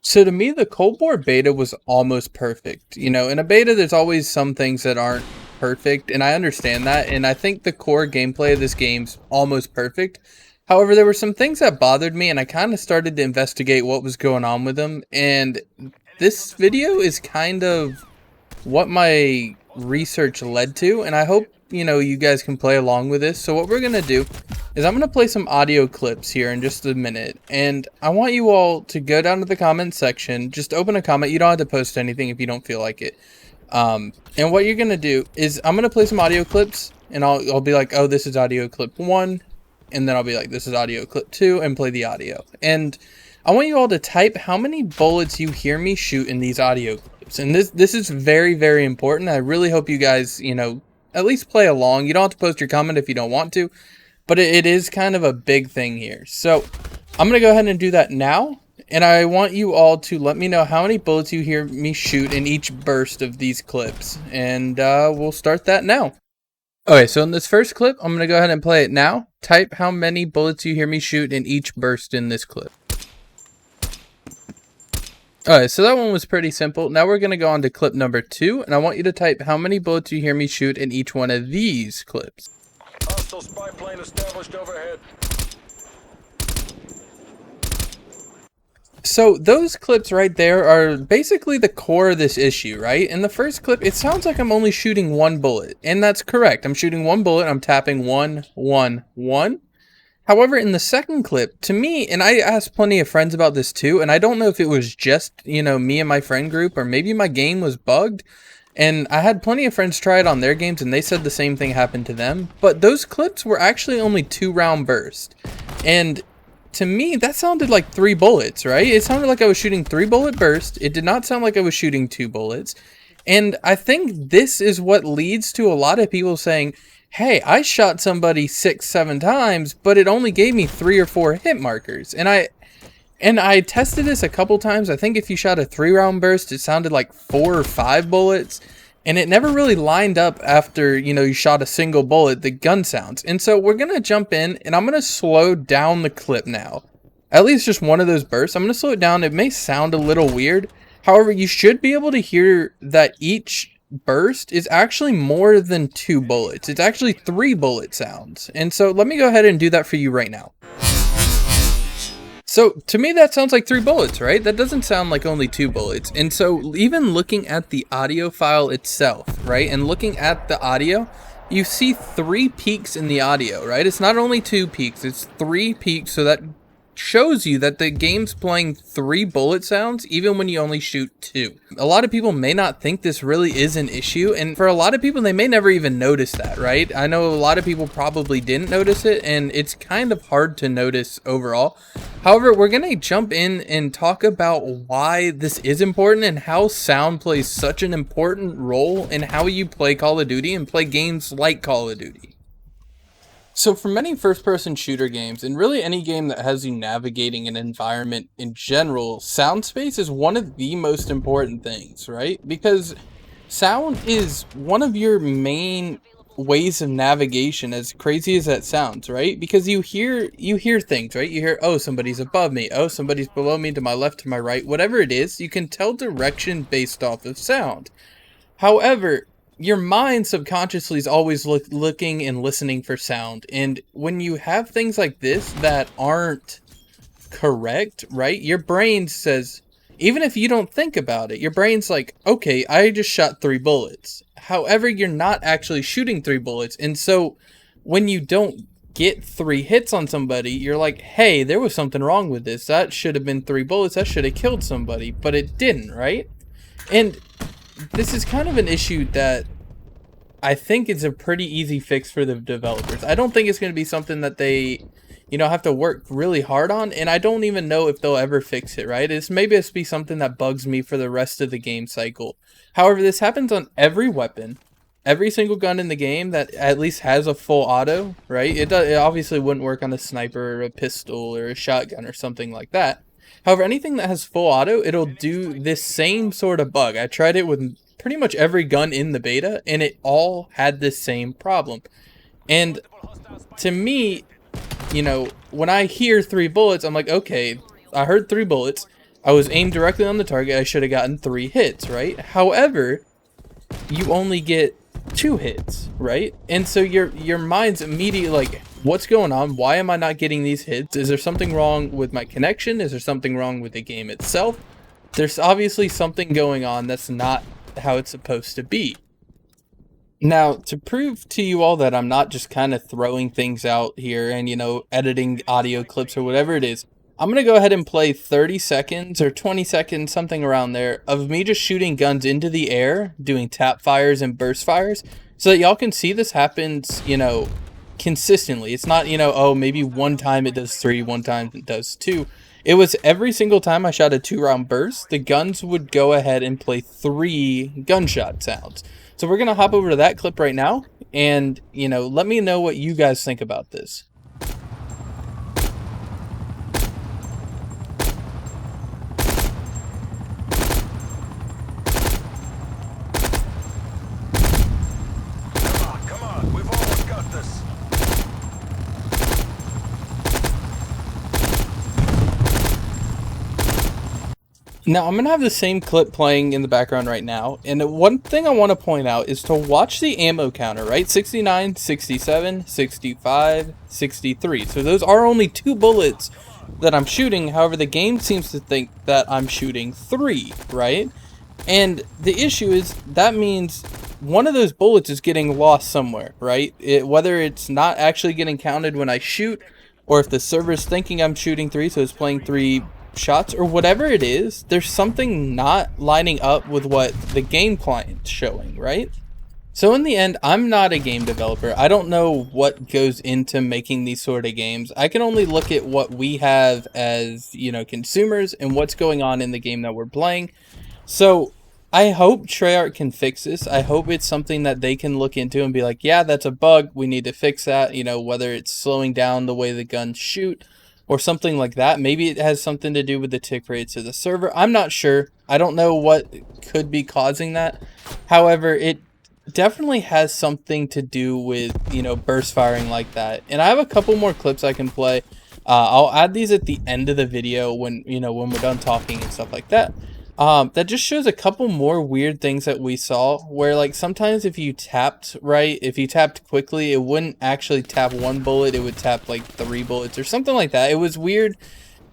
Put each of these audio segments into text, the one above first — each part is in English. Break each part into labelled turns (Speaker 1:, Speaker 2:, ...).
Speaker 1: So to me, the Cold War beta was almost perfect. You know, in a beta, there's always some things that aren't perfect, and I understand that. And I think the core gameplay of this game's almost perfect. However, there were some things that bothered me, and I kind of started to investigate what was going on with them. And this video is kind of what my research led to, and I hope you guys can play along with this. So what we're gonna do is I'm gonna play some audio clips here in just a minute, and I want you all to go down to the comment section, just open a comment. You don't have to post anything if you don't feel like it. And what you're gonna do is I'm gonna play some audio clips, and I'll be like, oh, this is audio clip 1, and then I'll be like, this is audio clip 2, and play the audio. And I want you all to type how many bullets you hear me shoot in these audio clips. And this is very, very important. I really hope you guys, at least play along. You don't have to post your comment if you don't want to, but it is kind of a big thing here. So I'm going to go ahead and do that now. And I want you all to let me know how many bullets you hear me shoot in each burst of these clips. And we'll start that now. Okay, so in this first clip, I'm going to go ahead and play it now. Type how many bullets you hear me shoot in each burst in this clip. Alright, so that one was pretty simple. Now we're going to go on to clip number 2, and I want you to type how many bullets you hear me shoot in each one of these clips.
Speaker 2: Hostile spy plane established overhead.
Speaker 1: So those clips right there are basically the core of this issue, right? In the first clip, it sounds like I'm only shooting one bullet, and that's correct. I'm shooting one bullet, I'm tapping 1, 1, 1. However, in the second clip, to me, and I asked plenty of friends about this too, and I don't know if it was just, me and my friend group, or maybe my game was bugged, and I had plenty of friends try it on their games, and they said the same thing happened to them, but those clips were actually only 2-round bursts, and to me, that sounded like 3 bullets, right? It sounded like I was shooting 3-bullet bursts. It did not sound like I was shooting 2 bullets, and I think this is what leads to a lot of people saying, hey, I shot somebody 6-7 times, but it only gave me 3 or 4 hit markers. And I tested this a couple times. I think if you shot a 3-round burst, it sounded like 4 or 5 bullets. And it never really lined up after, you shot a single bullet, the gun sounds. And so we're going to jump in, and I'm going to slow down the clip now. At least just one of those bursts. I'm going to slow it down. It may sound a little weird. However, you should be able to hear that each burst is actually more than 2 bullets. It's actually 3 bullet sounds. And so let me go ahead and do that for you right now. So to me that sounds like 3 bullets, right? That doesn't sound like only 2 bullets. And so even looking at the audio file itself, right? And looking at the audio, you see 3 peaks in the audio, right? It's not only 2 peaks, it's 3 peaks, so that shows you that the game's playing 3 bullet sounds even when you only shoot 2. A lot of people may not think this really is an issue, and for a lot of people they may never even notice that, right? I know a lot of people probably didn't notice it, and it's kind of hard to notice overall. However, we're gonna jump in and talk about why this is important and how sound plays such an important role in how you play Call of Duty and play games like Call of Duty. So for many first-person shooter games, and really any game that has you navigating an environment in general, sound space is one of the most important things, right? Because sound is one of your main ways of navigation, as crazy as that sounds, right? Because you hear things, right? You hear, oh, somebody's above me, oh, somebody's below me, to my left, to my right, whatever it is, you can tell direction based off of sound. However, your mind subconsciously is always looking and listening for sound, and when you have things like this that aren't correct, right, your brain says, even if you don't think about it, your brain's like, okay, I just shot 3 bullets. However, you're not actually shooting 3 bullets, and so when you don't get 3 hits on somebody, you're like, hey, there was something wrong with this. That should have been 3 bullets. That should have killed somebody, but it didn't, right? And this is kind of an issue that I think is a pretty easy fix for the developers. I don't think it's going to be something that they, have to work really hard on, and I don't even know if they'll ever fix it, right? Maybe it's be something that bugs me for the rest of the game cycle. However, this happens on every weapon, every single gun in the game that at least has a full auto, right? It obviously wouldn't work on a sniper or a pistol or a shotgun or something like that. However, anything that has full auto, it'll do this same sort of bug. I tried it with pretty much every gun in the beta, and it all had this same problem. And to me, when I hear 3 bullets, I'm like, okay, I heard 3 bullets. I was aimed directly on the target. I should have gotten 3 hits, right? However, you only get 2 hits, right? And so your mind's immediately like, what's going on? Why am I not getting these hits? Is there something wrong with my connection? Is there something wrong with the game itself? There's obviously something going on that's not how it's supposed to be. Now, to prove to you all that I'm not just kind of throwing things out here and, editing audio clips or whatever it is, I'm going to go ahead and play 30 seconds or 20 seconds, something around there, of me just shooting guns into the air, doing tap fires and burst fires, so that y'all can see this happens, consistently. It's not, oh, maybe one time it does 3, one time it does 2. It was every single time I shot a 2-round burst, the guns would go ahead and play 3 gunshot sounds. So we're going to hop over to that clip right now, and, let me know what you guys think about this.
Speaker 2: Come on, we've almost got this.
Speaker 1: Now, I'm going to have the same clip playing in the background right now, and one thing I want to point out is to watch the ammo counter, right? 69, 67, 65, 63. So those are only 2 bullets that I'm shooting. However, the game seems to think that I'm shooting 3, right? And the issue is that means one of those bullets is getting lost somewhere, right? Whether it's not actually getting counted when I shoot, or if the server's thinking I'm shooting 3, so it's playing 3 shots, or whatever it is, there's something not lining up with what the game client's showing, right? So in the end, I'm not a game developer. I don't know what goes into making these sort of games. I can only look at what we have as, consumers and what's going on in the game that we're playing. So I hope Treyarch can fix this. I hope it's something that they can look into and be like, yeah, that's a bug. We need to fix that, whether it's slowing down the way the guns shoot or something like that. Maybe it has something to do with the tick rates of the server. I'm not sure. I don't know what could be causing that. However, it definitely has something to do with, burst firing like that. And I have a couple more clips I can play. I'll add these at the end of the video when we're done talking and stuff like that. That just shows a couple more weird things that we saw, where like sometimes if you tapped right, if you tapped quickly, it wouldn't actually tap 1 bullet, it would tap like 3 bullets or something like that. It was weird.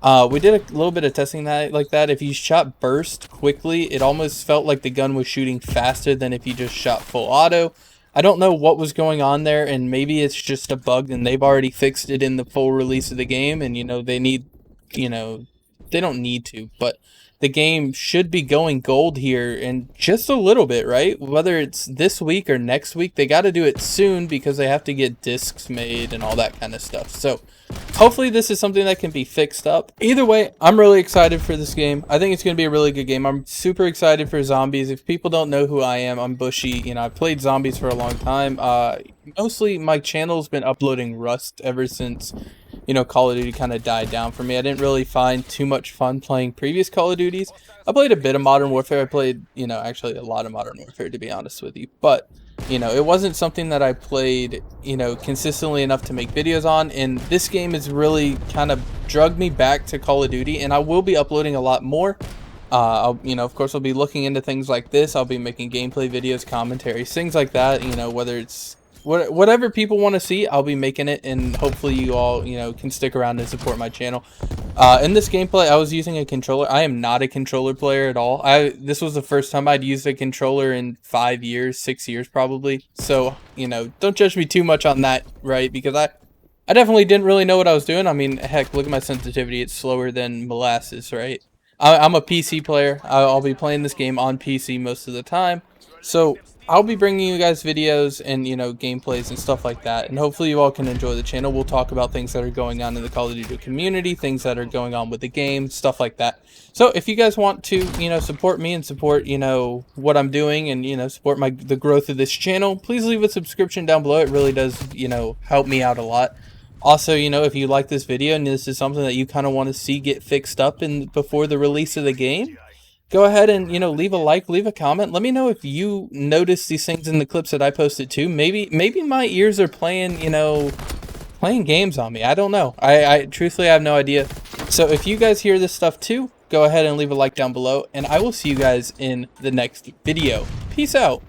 Speaker 1: We did a little bit of testing like that. If you shot burst quickly, it almost felt like the gun was shooting faster than if you just shot full auto. I don't know what was going on there, and maybe it's just a bug and they've already fixed it in the full release of the game, and they need, they don't need to, but the game should be going gold here in just a little bit, right? Whether it's this week or next week, they got to do it soon because they have to get discs made and all that kind of stuff. So hopefully this is something that can be fixed up. Either way, I'm really excited for this game. I think it's going to be a really good game. I'm super excited for Zombies. If people don't know who I am, I'm Bushy. I've played Zombies for a long time. Mostly my channel's been uploading Rust ever since Call of Duty kind of died down for me. I didn't really find too much fun playing previous Call of Duties. I played a bit of Modern Warfare. I played, actually a lot of Modern Warfare, to be honest with you. But, it wasn't something that I played, consistently enough to make videos on. And this game has really kind of drugged me back to Call of Duty. And I will be uploading a lot more. Of course, I'll be looking into things like this. I'll be making gameplay videos, commentaries, things like that. Whether it's whatever people want to see, I'll be making it, and hopefully you all, can stick around and support my channel. In this gameplay, I was using a controller. I am not a controller player at all. This was the first time I'd used a controller in 5 years, 6 years probably. So, don't judge me too much on that, right? Because I definitely didn't really know what I was doing. I mean, heck, look at my sensitivity. It's slower than molasses, right? I'm a PC player. I'll be playing this game on PC most of the time. So I'll be bringing you guys videos and, gameplays and stuff like that. And hopefully you all can enjoy the channel. We'll talk about things that are going on in the Call of Duty community, things that are going on with the game, stuff like that. So if you guys want to, support me and support, what I'm doing and, support the growth of this channel, please leave a subscription down below. It really does, help me out a lot. Also, if you like this video and this is something that you kind of want to see get fixed up before the release of the game, go ahead and, leave a like, leave a comment. Let me know if you notice these things in the clips that I posted too. Maybe my ears are playing, playing games on me. I don't know. I truthfully have no idea. So if you guys hear this stuff too, go ahead and leave a like down below, and I will see you guys in the next video. Peace out.